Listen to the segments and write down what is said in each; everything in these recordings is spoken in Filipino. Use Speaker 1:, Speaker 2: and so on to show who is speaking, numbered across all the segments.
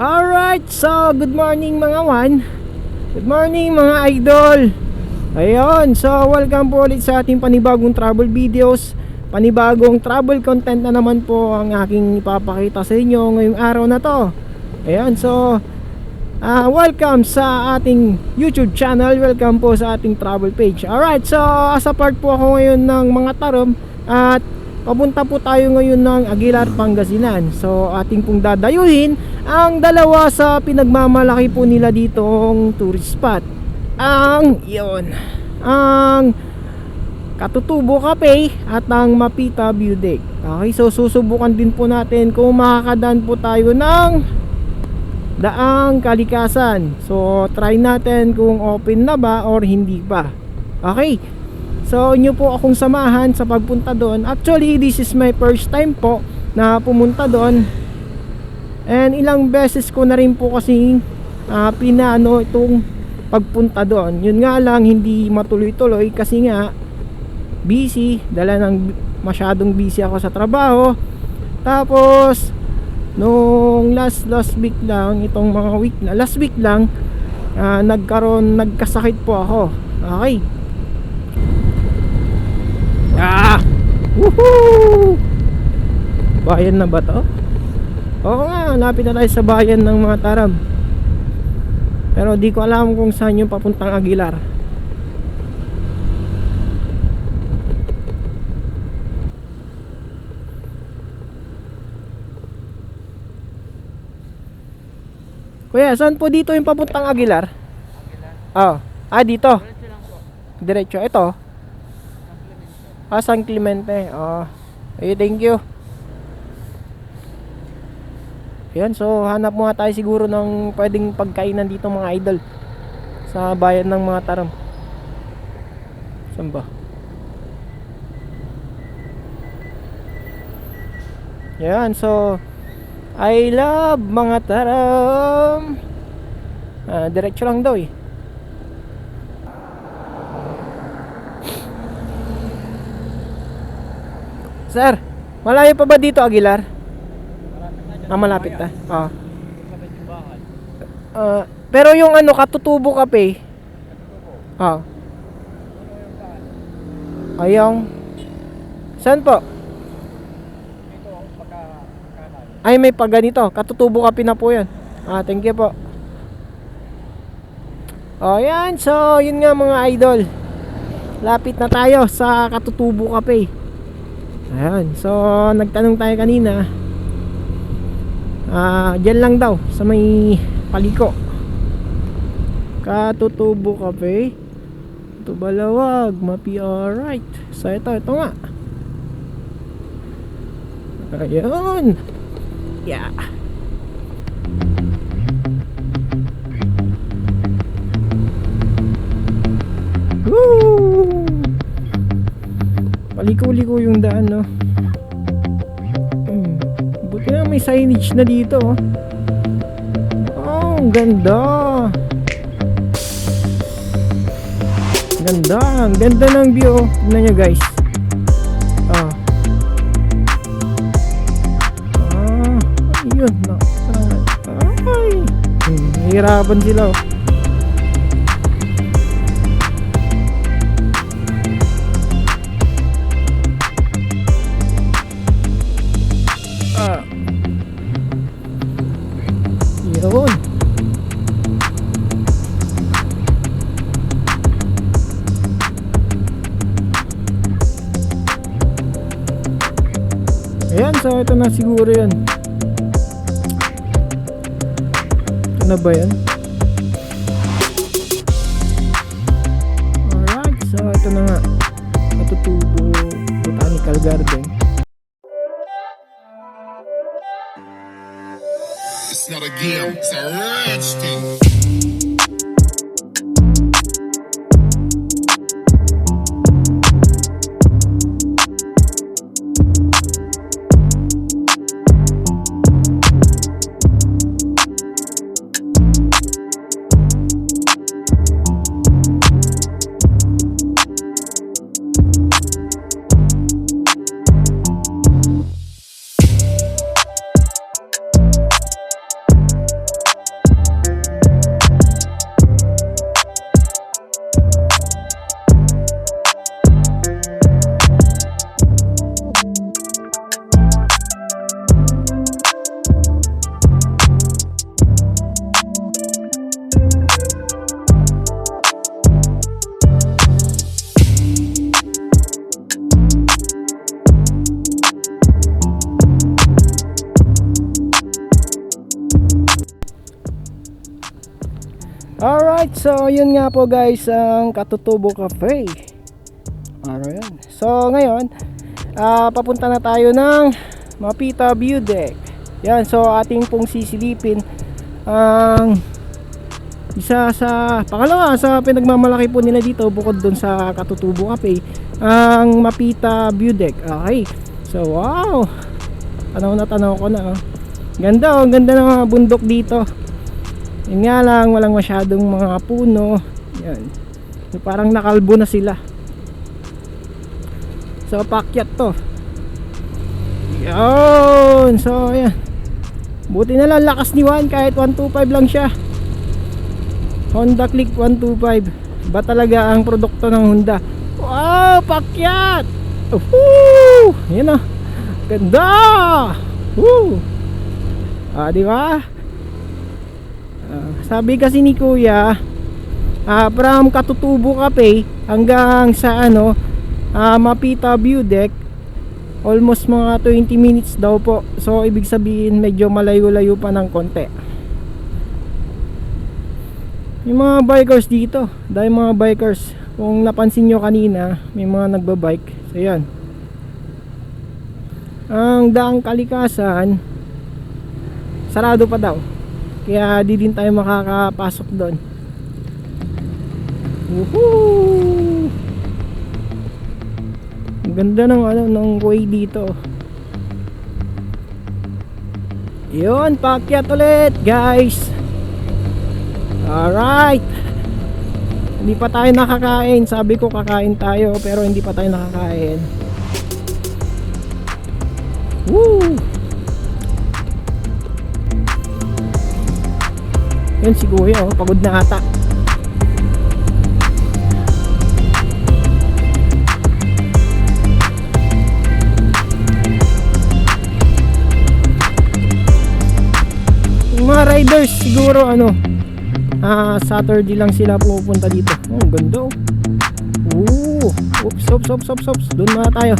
Speaker 1: Alright, so good morning mga wan. Good morning mga idol. Ayun, so welcome po ulit sa ating panibagong travel videos. Panibagong travel content na naman po ang aking ipapakita sa inyo ngayong araw na to. Ayun, so welcome sa ating YouTube channel. Welcome po sa ating travel page. Alright, so as a part po ako ngayon ng mga tarom. At papunta po tayo ngayon ng Aguilar, Pangasinan. So ating pong dadayuhin ang dalawa sa pinagmamalaki po nila ditong tourist spot. Ang Katutubo Cafe at ang Mapita View Deck. Okay, so susubukan din po natin kung makakadaan po tayo ng Daang Kalikasan. So try natin kung open na ba or hindi pa. Okay, so inyo po akong samahan sa pagpunta doon. Actually this is my first time po na pumunta doon, and ilang beses ko na rin po kasi pinano itong pagpunta doon. Yun nga lang hindi matuloy-tuloy kasi nga busy, masyadong busy ako sa trabaho. Tapos nung last week lang, itong mga week na last week lang, nagkasakit po ako. Okay. Woohoo! Bayan na ba to? Oo nga, lapit na tayo sa bayan ng mga taram. Pero di ko alam kung saan yung papuntang Aguilar. Kuya, saan po dito yung papuntang Aguilar? Oh, dito. Diretso. Ito. San Clemente. Oh. Okay, thank you. Yan, so hanap muna tayo siguro ng pwedeng pagkainan dito mga idol sa bayan ng mga taram. Saan ba? Yan, so I love mga taram. Diretso lang daw eh. Sir, malayo pa ba dito Aguilar? Malapit na. Pero yung Katutubo Cafe. Ayong. Saan po? Ay, may pag ganito. Katutubo Cafe na po yan. Thank you po. Yan. So, yun nga mga idol. Lapit na tayo sa Katutubo Cafe. Ayan. So, nagtanong tayo kanina. Diyan lang daw sa may paliko. Katutubo Cafe. Ito Balawag, Mapi, alright. So ito nga. Ayun. Yeah. Woo! Paliko-liko yung daan, no? Buti na may signage na dito. Oh, ang ganda. Ang ganda ng view. Tignan nyo guys. Ayun. Ay. Nahihirapan sila. Yun. Ayan, so ito na siguro yan. Ito na ba yan? Alright, so ito na nga, Katutubo Botanical Garden.
Speaker 2: It's not a game, it's a rich thing.
Speaker 1: Alright, so yun nga po guys ang Katutubo Cafe. Alright, so ngayon papunta na tayo ng Mapita View Deck. Yan, so ating pong sisilipin ang isa sa pangalawa sa pinagmamalaki po nila dito bukod dun sa Katutubo Cafe, ang Mapita View Deck. Okay, so wow, tanaw ko na ganda, ganda ng mga bundok dito. Yun nga lang, walang masyadong mga puno. Yan, parang nakalbo na sila. So paakyat to. Yun, so yan, buti na lang lakas ni Juan, kahit 125 lang siya. Honda Click 125. Ba talaga ang produkto ng Honda. Wow, paakyat. Woo! Yan ganda. Woo! Di ba? Sabi kasi ni Kuya, from Katutubo Cafe hanggang sa Mapita View Deck, almost mga 20 minutes daw po. So ibig sabihin medyo malayo-layo pa ng konti. Yung mga bikers dito, dahil mga bikers, kung napansin nyo kanina, may mga nagbabike. So yan, ang daang Kalikasan sarado pa daw, kaya di din tayo makakapasok doon. Woohoo! Ang ganda ng ng way dito. Yun, paakyat ulit guys. Alright, hindi pa tayo nakakain. Sabi ko kakain tayo, pero hindi pa tayo nakakain. Woo! Yun si Kuya, pagod na ata. Yung mga riders siguro Saturday lang sila pupunta dito. Ganda. Oops. Doon muna tayo.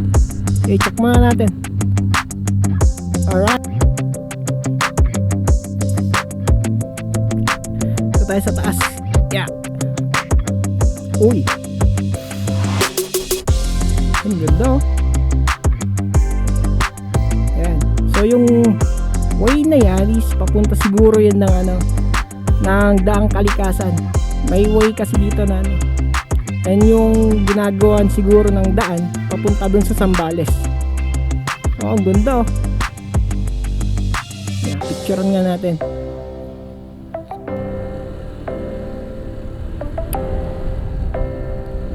Speaker 1: I-check muna natin. Alright, tayo sa taas. Yeah. Uy, ang ganda. Yan. So yung way na yan is papunta siguro yan ng daang Kalikasan. May way kasi dito na and yung ginagawan siguro ng daan papunta dun sa Zambales. Ang ganda. Yeah, picturean nga natin.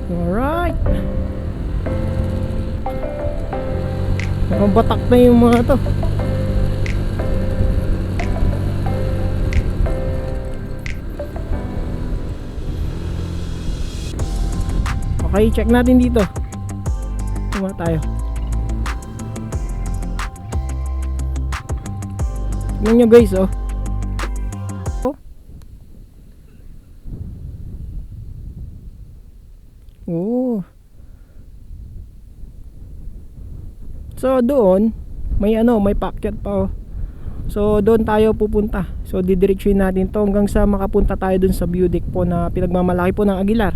Speaker 1: Alright, nakabatak na yung mga to. Okay, check natin dito. Tuma tayo. Tignan nyo guys, So doon may may paakyat pa. So doon tayo pupunta. So didiretsuhin natin to hanggang sa makapunta tayo dun sa view deck po na pinagmamalaki po ng Aguilar.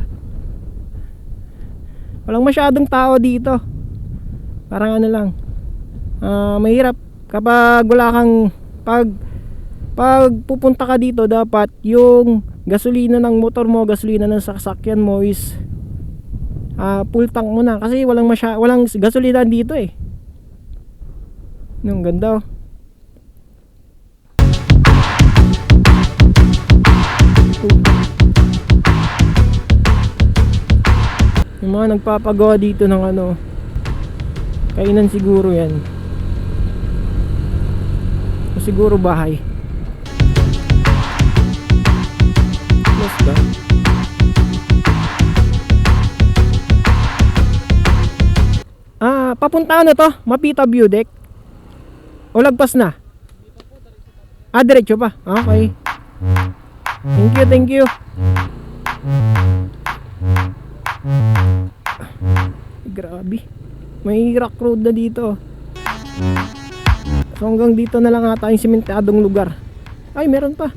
Speaker 1: Walang masyadong tao dito. Parang ano lang, mahirap kapag wala kang pag pupunta ka dito, dapat yung gasolina ng motor mo, gasolina ng sasakyan mo is full tank mo na, kasi walang gasolina dito eh. Yung ganda oh. Yung mga nagpapagawa dito ng ano, kainan siguro yan, o siguro bahay. Yes ba? Papunta ano to? Mapita View Deck? O lagpas na? Diretso pa? Okay. Thank you. Grabe, may rock road na dito. So hanggang dito na lang ata yung simentadong lugar. Ay, meron pa.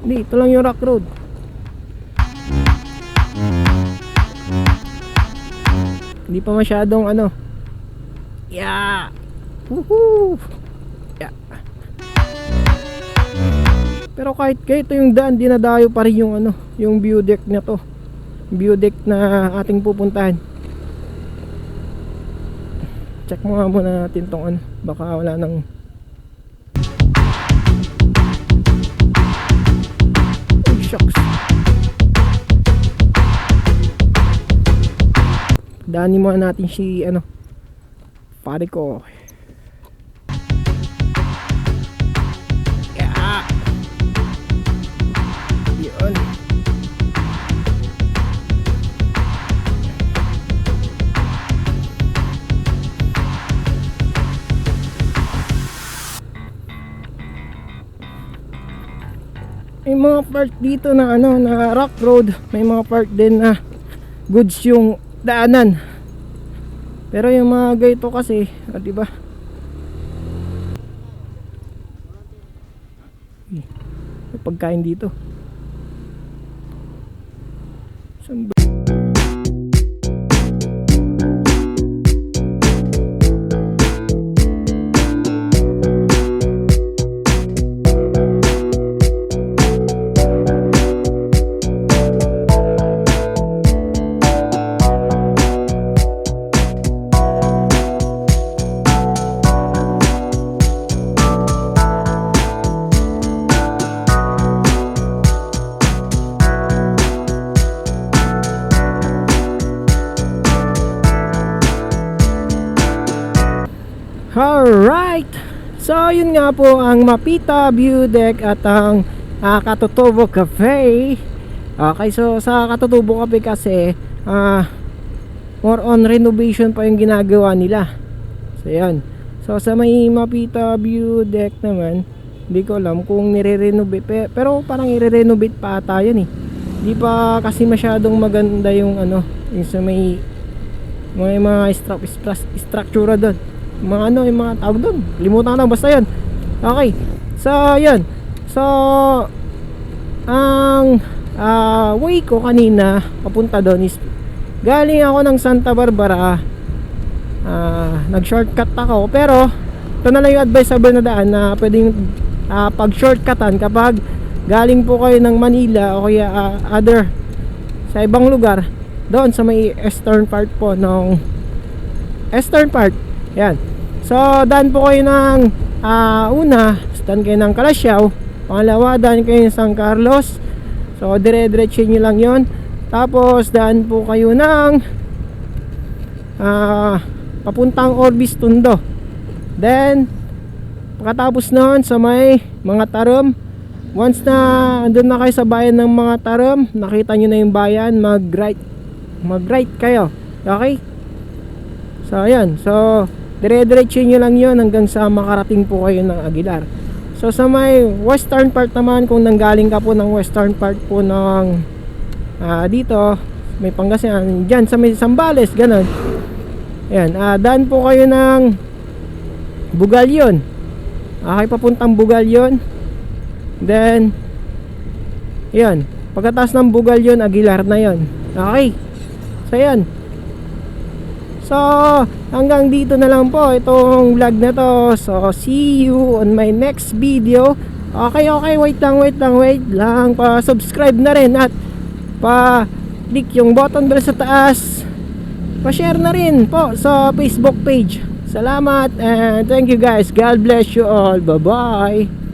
Speaker 1: Hindi, ito lang yung rock road. Hindi pa masyadong ano. Yeah. Woohoo. Yeah. Pero kahit ito yung daan, dinadayo pa rin yung ano, yung view deck na to. View deck na ating pupuntahan. Check mo nga muna natin tong ano, baka wala nang shucks. Daanin muna natin si ano, pare ko. Yeah. Yun. May mga part dito na ano, na rock road, may mga part din na goods yung daanan. Pero yung mga ganito kasi, di ba? May pagkain dito. Saan ba? Alright, so yun nga po ang Mapita View Deck at ang Katutubo Cafe. Okay, so sa Katutubo Cafe kasi more on renovation pa yung ginagawa nila. So yan. So sa may Mapita View Deck naman, hindi ko alam kung nire-renovate, pero parang i-renovate pa ata yun eh. Hindi pa kasi masyadong maganda yung ano, yung sa may mga structure doon. Mga ano, yung mga tawag doon, limutan ko na, basta yun. Okay, so yun. So ang way ko kanina papunta doon is galing ako ng Santa Barbara. Nag shortcut ako, pero ito na lang yung advisable na daan na pwedeng pag shortcutan kapag galing po kayo ng Manila o kaya other sa ibang lugar, doon sa may eastern part po ng eastern part. Yan. So daan po kayo ng una, daan kayo ng Calasiao. Pangalawa, daan kayo ng San Carlos. So dire-diretso nyo lang yon. Tapos daan po kayo ng papuntang Orbis Tondo. Then pagkatapos noon sa may mga Tarom, once na andun na kayo sa bayan ng mga Tarom, nakita nyo na yung bayan, mag-right kayo. Okay? So ayan, so dire-diretso nyo lang yon hanggang sa makarating po kayo ng Aguilar. So sa may western part naman, kung nanggaling ka po ng western part po ng dito, may Pangasinan, dyan sa may Zambales, ganun. Ayan, daan po kayo ng Bugalyon. Okay, papuntang Bugal yun. Then yun, pagkatapos ng Bugal yun, Aguilar na yun. Okay, so yun. So hanggang dito na lang po itong vlog na to. So see you on my next video. Okay, wait lang, pa-subscribe na rin at pa-click yung button bell sa taas. Pa-share na rin po sa Facebook page. Salamat and thank you guys. God bless you all. Bye-bye.